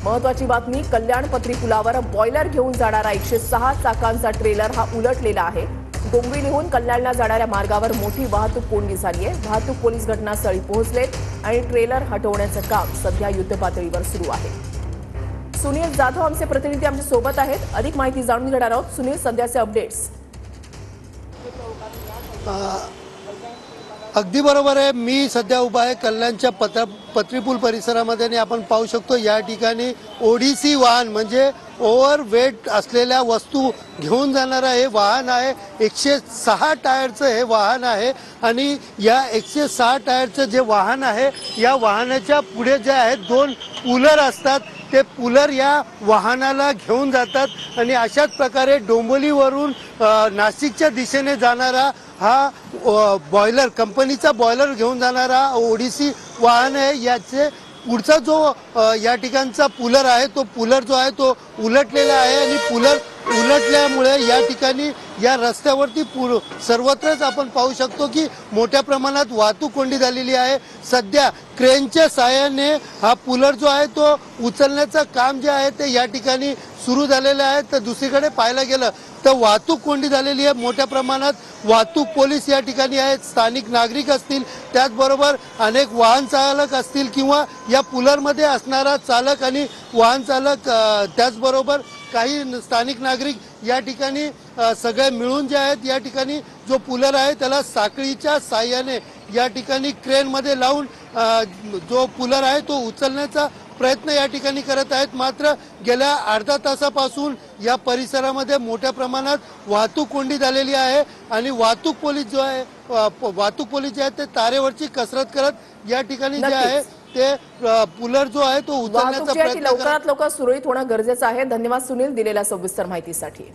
महत्वाची बातमी, कल्याण पत्री पुलावर बॉयलर घेऊन जाणारा 106 चाकांचा ट्रेलर हा उलटलेला आहे। डोंबिवलीहून कल्याणला जाणाऱ्या मार्गावर मोठी वाहतूक कोंडी झाली आहे। वाहतूक पोलीस घटनास्थळी पोहोचलेत आणि ट्रेलर हटवण्याचं काम सध्या युद्धपातळीवर सुरू आहे। सुनील जाधव आमचे प्रतिनिधी आमच्या सोबत आहेत, अधिक माहिती जाणून घेणार आहोत। सुनील, सध्याचे अपडेट्स। अगदी बरोबर आहे। मी सध्या उभा आहे कल्याणच्या पत्रीपूल परिसरामध्ये आणि आपण पाहू शकतो या ठिकाणी ओडीसी वाहन म्हणजे ओव्हरवेट असलेल्या वस्तू घेऊन जाणारा हे वाहन आहे। 106 टायरचं हे वाहन आहे आणि या 106 टायरचं जे वाहन आहे या वाहनाच्या पुढे जे आहेत 2 पुलर असतात, ते पुलर या वाहनाला घेऊन जातात आणि अशाच प्रकारे डोंबिवलीवरून नाशिकच्या दिशेने जाणारा हा बॉयलर कंपनीचा बॉयलर घेऊन जाणारा ओडीसी वाहन आहे। याचे पुढचा जो या ठिकाणचा पुलर आहे तो पुलर जो आहे तो उलटलेला आहे आणि पुलर उलटल्यामुळे या ठिकाणी या रस्त्यावरती सर्वत्रच आपण पाहू शकतो की मोठ्या प्रमाणात वाहतूक कोंडी झालेली आहे। सध्या क्रेनच्या साहाय्याने हा पुलर जो आहे तो उचलण्याचं काम जे आहे ते या ठिकाणी सुरू झालेलं आहे। तर दुसरीकडे पाहायला गेलं तर वाहतूक कोंडी झालेली आहे। मोठ्या प्रमाणात वाहतूक पोलीस या ठिकाणी आहेत, स्थानिक नागरिक असतील, त्याचबरोबर अनेक वाहन चालक असतील किंवा या पुलरमध्ये असणारा चालक आणि वाहन चालक, त्याचबरोबर काही स्थानिक नागरिक या ठिकाणी सगळे मिळून जे आहेत या ठिकाणी जो पुलर आहे त्याला साखळीच्या साहाय्याने या ठिकाणी क्रेनमध्ये लावून जो पुलर आहे तो उचलण्याचा प्रयत्न या ठिकाणी करत आहेत। मात्र गेल्या अर्धा तासापासून या परिसरामध्ये मोठ्या प्रमाणात वाहतूक कोंडी झालेली आहे आणि वाहतूक पोलीस जे आहेत ते तारेवरची कसरत करत या ठिकाणी जे आहे ते पुलर जो आहे तो उचलण्याचा प्रयत्न लवकरात लवकर सुरळीत होणं गरजेचं आहे। धन्यवाद सुनील दिलेल्या सविस्तर माहितीसाठी।